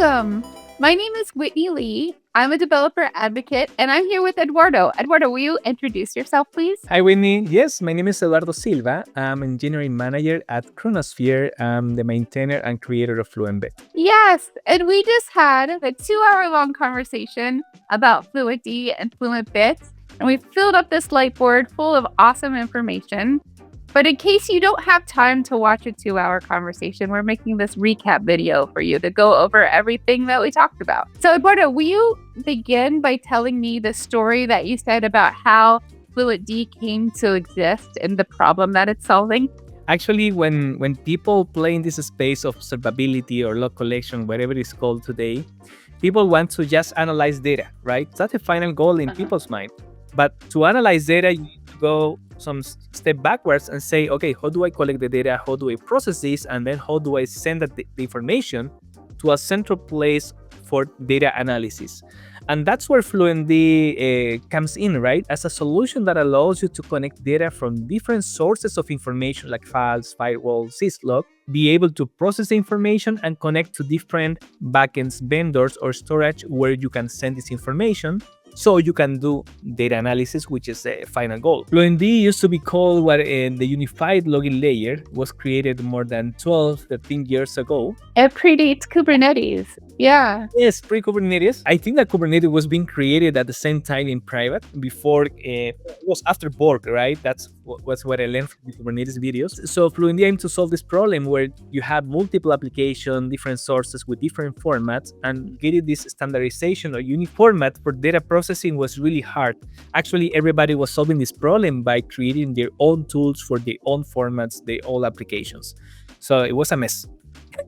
Awesome. My name is Whitney Lee. I'm a developer advocate, and I'm here with Eduardo. Eduardo, will you introduce yourself, please? Hi, Whitney. Yes, my name is Eduardo Silva. I'm engineering manager at Chronosphere. I'm the maintainer and creator of Fluent Bit. Yes, and we just had a 2-hour-long conversation about Fluentd and Fluent Bit, and we filled up this whiteboard full of awesome information. But in case you don't have time to watch a 2-hour conversation, we're making this recap video for you to go over everything that we talked about. So Eduardo, will you begin by telling me the story that you said about how Fluentd came to exist and the problem that it's solving? Actually, when people play in this space of observability or log collection, whatever it's called today, people want to just analyze data, right? That's the final goal in people's mind. But to analyze data, you need to go some step backwards and say, okay, how do I collect the data? How do I process this? And then how do I send the information to a central place for data analysis? And that's where Fluentd comes in, right? As a solution that allows you to connect data from different sources of information like files, firewalls, syslog, be able to process the information and connect to different backends, vendors, or storage where you can send this information so you can do data analysis, which is the final goal. Fluentd used to be called what the unified login layer was created more than 12, 13 years ago. It predates Kubernetes. Yeah. Yes, pre-Kubernetes. I think that Kubernetes was being created at the same time in private before, it was after Borg, right? That's what I learned from the Kubernetes videos. So Fluentd aimed to solve this problem where you have multiple applications, different sources with different formats, and getting this standardization or unique format for data processing was really hard. Actually, everybody was solving this problem by creating their own tools for their own formats, their own applications. So it was a mess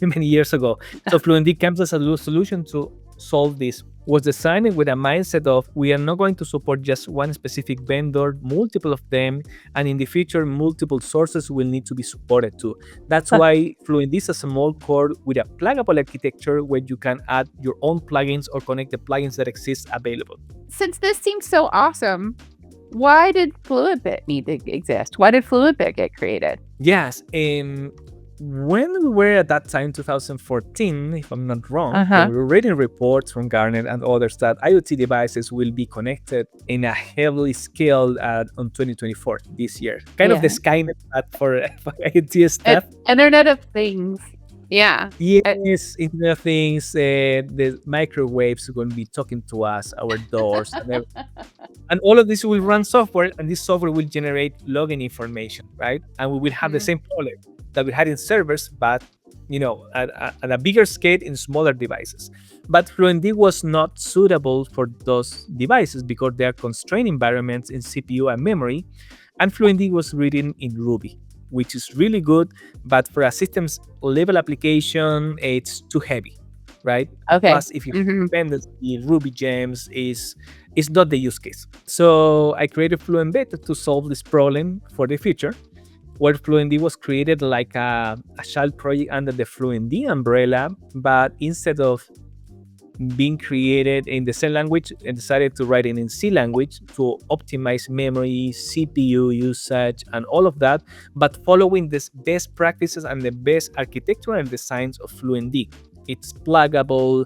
many years ago. So Fluentd comes as a solution to solve this. Was designed with a mindset of we are not going to support just one specific vendor, multiple of them, and in the future, multiple sources will need to be supported too. That's why Fluentd is a small core with a pluggable architecture where you can add your own plugins or connect the plugins that exist available. Since this seems so awesome, why did Fluent Bit need to exist? Why did Fluent Bit get created? Yes, when we were at that time, 2014, if I'm not wrong, we were reading reports from Gartner and others that IoT devices will be connected in a heavily scale on 2024, this year. Kind of the Skynet for IoT stuff. Internet of Things. Yeah. Yes, Internet of Things, the microwaves are going to be talking to us, our doors, and all of this will run software, and this software will generate login information, right? And we will have the same problem that we had in servers, but at a bigger scale in smaller devices. But Fluentd was not suitable for those devices because they are constrained environments in CPU and memory, and Fluentd was written in Ruby, which is really good, but for a systems level application, it's too heavy, right? Okay. Plus, if you have dependency, Ruby gems is not the use case. So I created Fluent Bit to solve this problem for the future, where Fluentd was created like a child project under the Fluentd umbrella, but instead of being created in the C language, I decided to write it in C language to optimize memory, CPU usage, and all of that, but following the best practices and the best architecture and designs of Fluentd. It's pluggable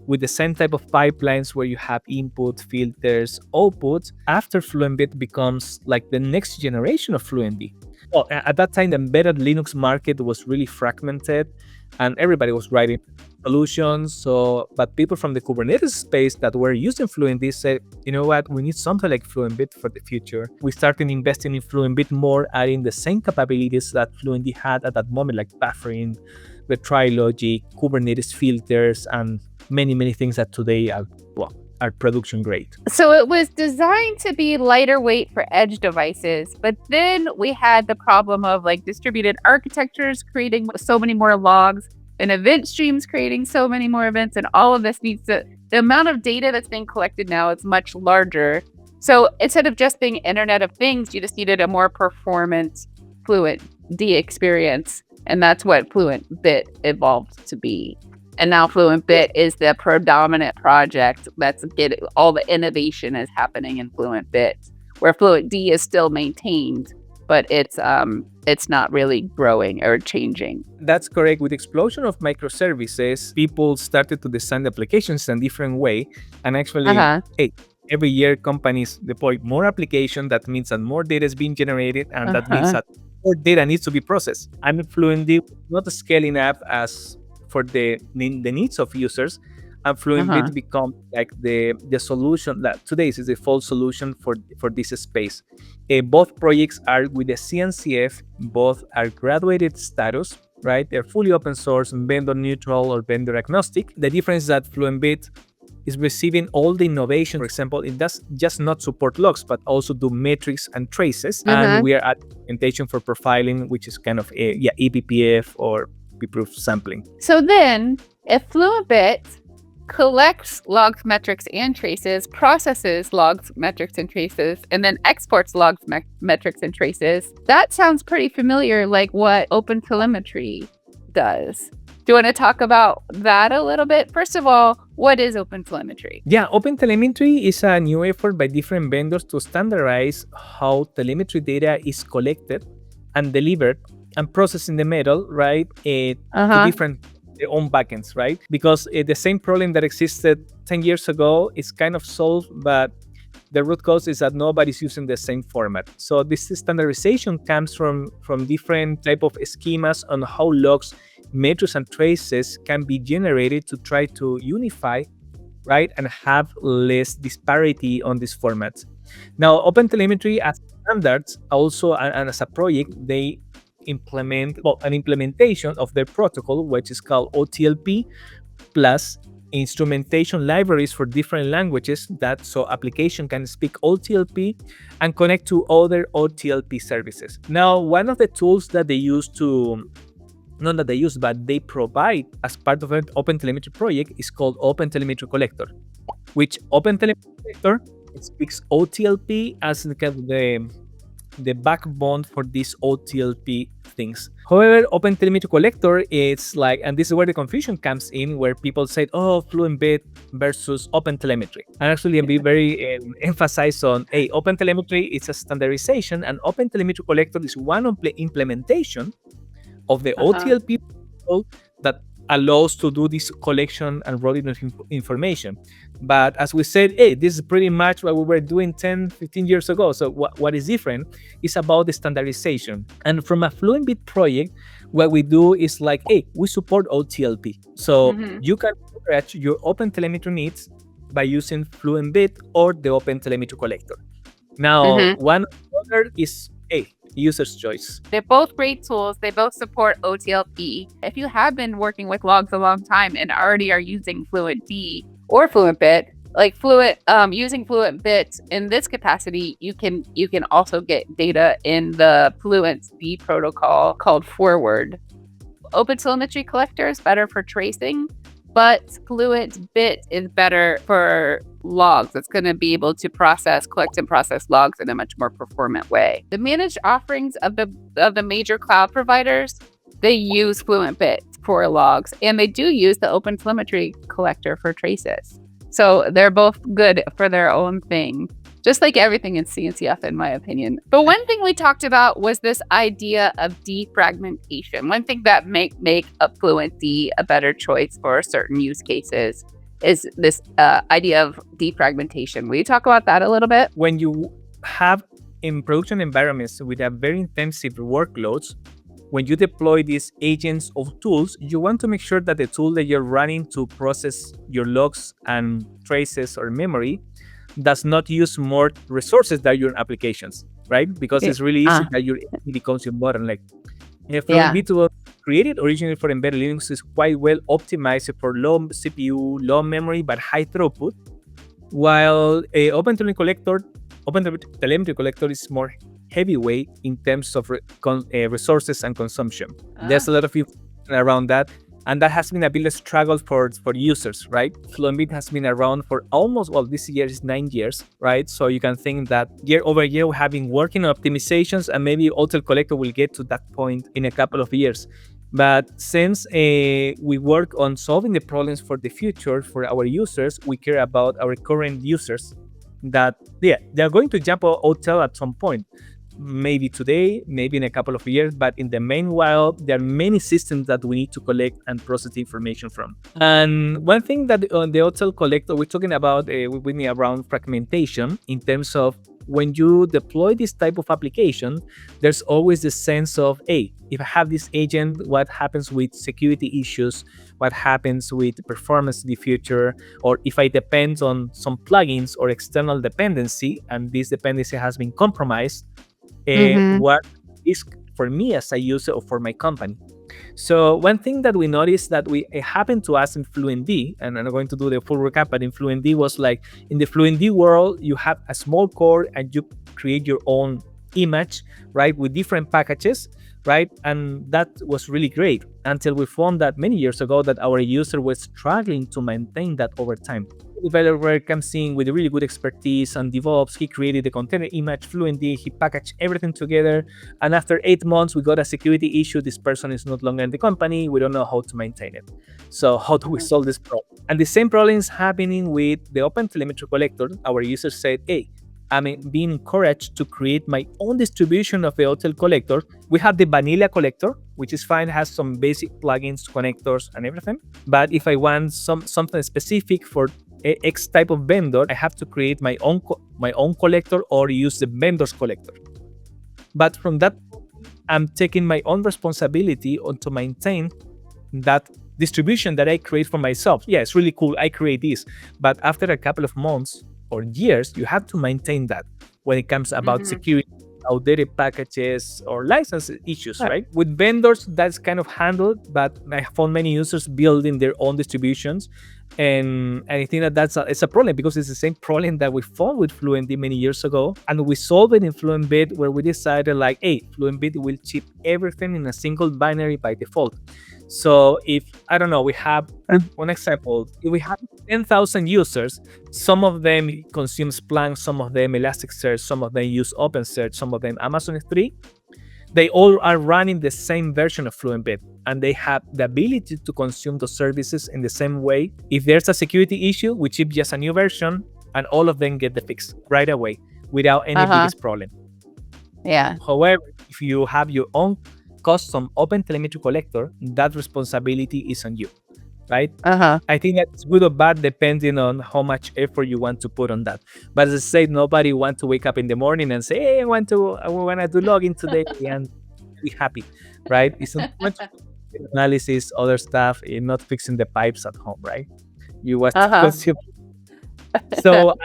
with the same type of pipelines where you have input, filters, outputs. After Fluent Bit becomes like the next generation of Fluentd. Well, at that time, the embedded Linux market was really fragmented and everybody was writing solutions. But people from the Kubernetes space that were using Fluentd said, you know what, we need something like Fluent Bit for the future. We started investing in Fluent Bit more, adding the same capabilities that Fluentd had at that moment, like buffering, retry logic, Kubernetes filters, and many things that today are production grade. So it was designed to be lighter weight for edge devices, but then we had the problem of like distributed architectures creating so many more logs and event streams creating so many more events, and all of this the amount of data that's being collected now is much larger. So instead of just being Internet of Things, you just needed a more performant Fluentd experience, and that's what Fluent Bit evolved to be. And now Fluent Bit is the predominant project that's all the innovation is happening in Fluent Bit, where Fluentd is still maintained but it's not really growing or changing. That's correct. With the explosion of microservices, people started to design the applications in a different way. And actually, Uh-huh. hey, every year companies deploy more application. That means that more data is being generated, and that means Uh-huh. that more data needs to be processed. And Fluentd not scaling up as for the needs of users. And Fluent Uh-huh. Bit become like the solution that today is the default solution for this space. Both projects are with the CNCF, both are graduated status, right? They're fully open source, vendor neutral or vendor agnostic. The difference is that Fluent Bit is receiving all the innovation. For example, it does just not support logs, but also do metrics and traces. And Uh-huh. we are at implementation for profiling, which is kind of eBPF or proof sampling. So then, if Fluent Bit collects logs, metrics, and traces, processes logs, metrics, and traces, and then exports logs, metrics, and traces, that sounds pretty familiar, like what OpenTelemetry does. Do you want to talk about that a little bit? First of all, what is OpenTelemetry? Yeah, OpenTelemetry is a new effort by different vendors to standardize how telemetry data is collected and delivered and processed in the middle, right? To different their own backends, right? Because the same problem that existed 10 years ago is kind of solved, but the root cause is that nobody's using the same format. So this standardization comes from different type of schemas on how logs, metrics, and traces can be generated to try to unify, right, and have less disparity on these formats. Now, OpenTelemetry as standards also and as a project, they implement an implementation of their protocol, which is called OTLP, plus instrumentation libraries for different languages that so application can speak OTLP and connect to other OTLP services. Now, one of the tools that they use to not that they use, but they provide as part of an OpenTelemetry project is called OpenTelemetry Collector, which OpenTelemetry Collector speaks OTLP as the backbone for these OTLP things. However, OpenTelemetry Collector is like, and this is where the confusion comes in, where people say, oh, Fluent Bit versus OpenTelemetry. And actually, I'll be very emphasized on, hey, OpenTelemetry is a standardization, and OpenTelemetry Collector is one of the implementation of the OTLP protocol that allows to do this collection and routing of information. But as we said, hey, this is pretty much what we were doing 10, 15 years ago. So what is different is about the standardization. And from a Fluent Bit project, what we do is like, hey, we support OTLP. So you can stretch your OpenTelemetry needs by using Fluent Bit or the OpenTelemetry Collector. Now, one or the other is, hey, user's choice. They're both great tools. They both support OTLP. If you have been working with logs a long time and already are using Fluentd or Fluent Bit, like using Fluent Bit in this capacity, you can also get data in the Fluentd protocol called Forward. OpenTelemetry Collector is better for tracing, but Fluent Bit is better for logs. It's going to be able to collect and process logs in a much more performant way. The managed offerings of the major cloud providers, they use Fluent Bit for logs, and they do use the OpenTelemetry Collector for traces. So they're both good for their own thing, just like everything in CNCF, in my opinion. But one thing we talked about was this idea of defragmentation. One thing that make a Fluentd a better choice for certain use cases is this idea of defragmentation. Will you talk about that a little bit? When you have in production environments with a very intensive workloads, when you deploy these agents of tools, you want to make sure that the tool that you're running to process your logs and traces or memory does not use more resources than your applications, right? Because it's really easy that your it becomes your bottleneck. Fluent Bit was created originally for embedded Linux, is quite well optimized for low CPU, low memory, but high throughput. While OpenTelemetry Collector is more heavyweight in terms of resources and consumption. There's a lot of information around that, and that has been a bit of struggle for users, right? Fluent Bit has been around for almost, this year is 9 years, right? So you can think that year over year we have been working on optimizations, and maybe OTel Collector will get to that point in a couple of years. But since we work on solving the problems for the future for our users, we care about our current users that they're going to jump OTel at some point. maybe today, maybe in a couple of years, but in the meanwhile, there are many systems that we need to collect and process the information from. And one thing that on the hotel collector, we're talking about with me around fragmentation in terms of when you deploy this type of application, there's always the sense of, hey, if I have this agent, what happens with security issues? What happens with performance in the future? Or if I depend on some plugins or external dependency, and this dependency has been compromised, Mm-hmm. what is for me as a user or for my company? So one thing that we noticed that we it happened to us in Fluentd, and I'm going to do the full recap, but in Fluentd was like, in the Fluentd world, you have a small core and you create your own image, right, with different packages, right? And that was really great until we found that many years ago that our user was struggling to maintain that over time. Developer comes in with really good expertise on DevOps. He created the container image fluently. He packaged everything together. And after 8 months, we got a security issue. This person is not longer in the company. We don't know how to maintain it. So how do we solve this problem? And the same problem is happening with the OpenTelemetry Collector. Our users said, hey, I'm being encouraged to create my own distribution of the hotel collector. We have the vanilla collector, which is fine, has some basic plugins, connectors, and everything. But if I want something specific for X type of vendor, I have to create my own collector or use the vendor's collector. But from that, I'm taking my own responsibility on to maintain that distribution that I create for myself. Yeah, it's really cool. I create this, but after a couple of months or years, you have to maintain that when it comes about security, outdated packages, or license issues, right? With vendors, that's kind of handled, but I found many users building their own distributions. And I think that it's a problem because it's the same problem that we found with Fluent many years ago. And we solved it in Fluent Bit, where we decided like, hey, Fluent Bit will ship everything in a single binary by default. So if, I don't know, we have one example, if we have 10,000 users, some of them consume Splunk, some of them Elasticsearch, some of them use OpenSearch, some of them Amazon S3. They all are running the same version of Fluent Bit, and they have the ability to consume those services in the same way. If there's a security issue, we ship just a new version, and all of them get the fix right away without any biggest problem. Yeah. However, if you have your own custom OpenTelemetry Collector, that responsibility is on you, right? I think that's good or bad depending on how much effort you want to put on that. But as I said, nobody wants to wake up in the morning and say, hey, I want to do login today and be happy, right? It's not much analysis, other stuff, and not fixing the pipes at home, right? You want to consume. So,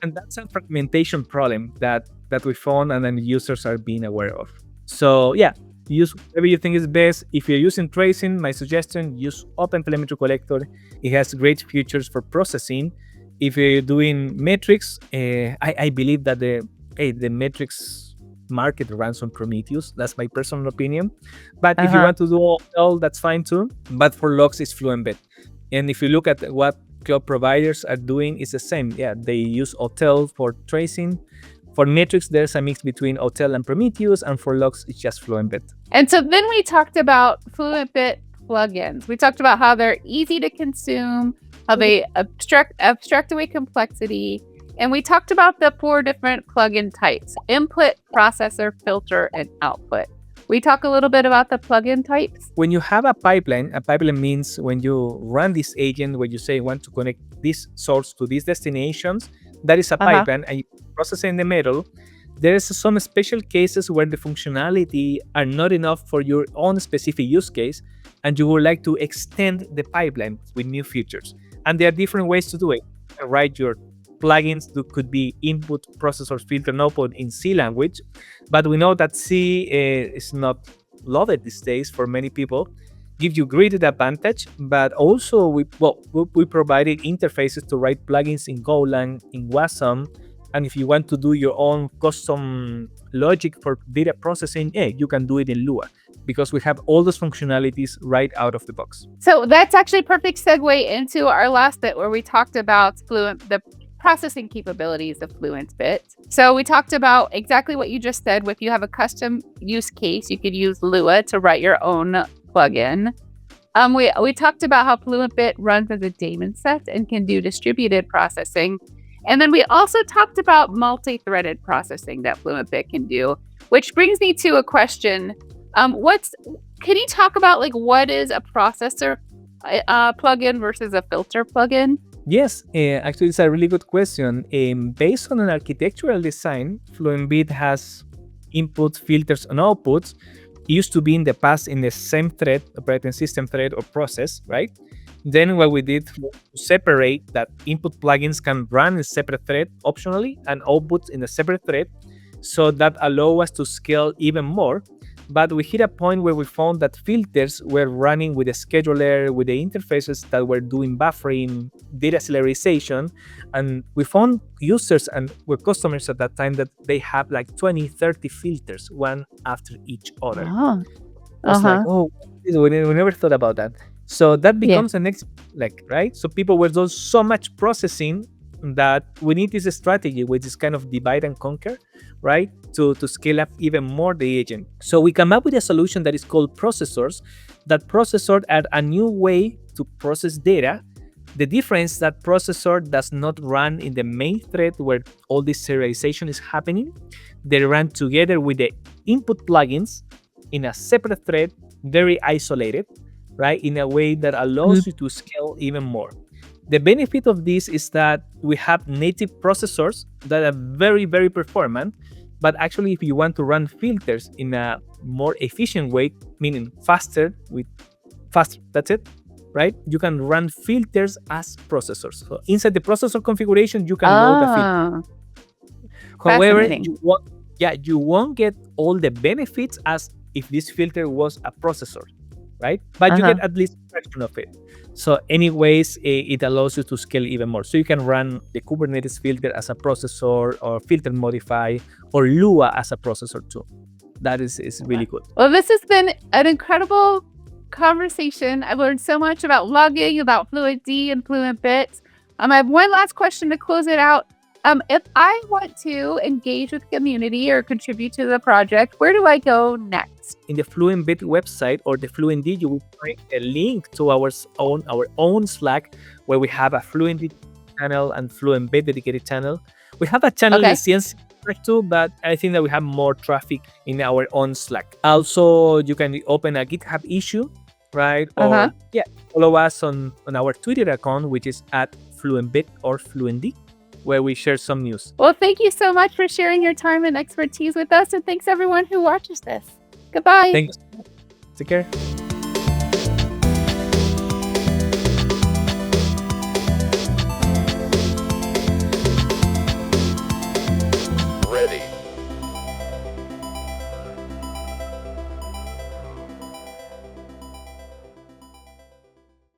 and that's a fragmentation problem that we found and then users are being aware of. So yeah, use whatever you think is best. If you're using tracing, my suggestion, use OpenTelemetry Collector. It has great features for processing. If you're doing metrics, I believe that the metrics market runs on Prometheus. That's my personal opinion. But if you want to do all, that's fine too. But for logs, it's Fluent Bit. And if you look at what cloud providers are doing, it's the same. Yeah, they use Hotel for tracing. For metrics, there's a mix between Hotel and Prometheus, and for logs, it's just Fluent Bit. And so then we talked about Fluent Bit plugins. We talked about how they're easy to consume, how they abstract away complexity. And we talked about the 4 different plugin types: input, processor, filter, and output. We talk a little bit about the plugin types. When you have a pipeline means when you run this agent, where you say, I want to connect this source to these destinations, that is a pipeline, and you process in the middle. There's some special cases where the functionality are not enough for your own specific use case, and you would like to extend the pipeline with new features. And there are different ways to do it. Write your plugins could be input, processor, filter, and output in C language, but we know that C is not loved these days for many people. Give you great advantage, but also we provided interfaces to write plugins in Golang, in Wasm, and if you want to do your own custom logic for data processing, you can do it in Lua, because we have all those functionalities right out of the box. So that's actually a perfect segue into our last bit, where we talked about the processing capabilities of Fluent Bit. So we talked about exactly what you just said. If you have a custom use case, you could use Lua to write your own plugin. We talked about how Fluent Bit runs as a DaemonSet and can do distributed processing. And then we also talked about multi-threaded processing that Fluent Bit can do, which brings me to a question. Can you talk about like what is a processor plugin versus a filter plugin? Yes, actually, it's a really good question. Based on an architectural design, Fluent Bit has input, filters, and outputs. It used to be in the past in the same thread, operating system thread or process, right? Then what we did was to separate that input plugins can run in a separate thread optionally and outputs in a separate thread. So that allow us to scale even more. But we hit a point where we found that filters were running with a scheduler, with the interfaces that were doing buffering, data serialization. And we found users and were customers at that time that they have like 20, 30 filters, one after each other. Oh, Was like, oh, we never thought about that. So that yeah. becomes the next, like, right? So people were doing so much processing that we need this strategy, which is kind of divide and conquer, right? To scale up even more the agent. So we come up with a solution that is called processors. That processor add a new way to process data. The difference that processor does not run in the main thread where all this serialization is happening. They run together with the input plugins in a separate thread, very isolated, right? In a way that allows you to scale even more. The benefit of this is that we have native processors that are very, very performant. But actually, if you want to run filters in a more efficient way, meaning faster, that's it, right? You can run filters as processors. So inside the processor configuration, you can load a filter. However, you won't get all the benefits as if this filter was a processor, right? But you get at least a fraction of it. So anyways, it allows you to scale even more. So you can run the Kubernetes filter as a processor or filter modify or Lua as a processor too. That is really good. Well, this has been an incredible conversation. I learned so much about logging, about Fluentd and Fluent Bit. I have one last question to close it out. If I want to engage with the community or contribute to the project, where do I go next? In the Fluent Bit website or the Fluentd, you will find a link to our own Slack where we have a Fluentd channel and Fluent Bit dedicated channel. We have a channel in the CNCF too, but I think that we have more traffic in our own Slack. Also, you can open a GitHub issue, right? Or follow us on our Twitter account, which is at FluentBit or Fluentd, where we share some news. Well, thank you so much for sharing your time and expertise with us. And thanks everyone who watches this. Goodbye. Thanks. Take care. Ready.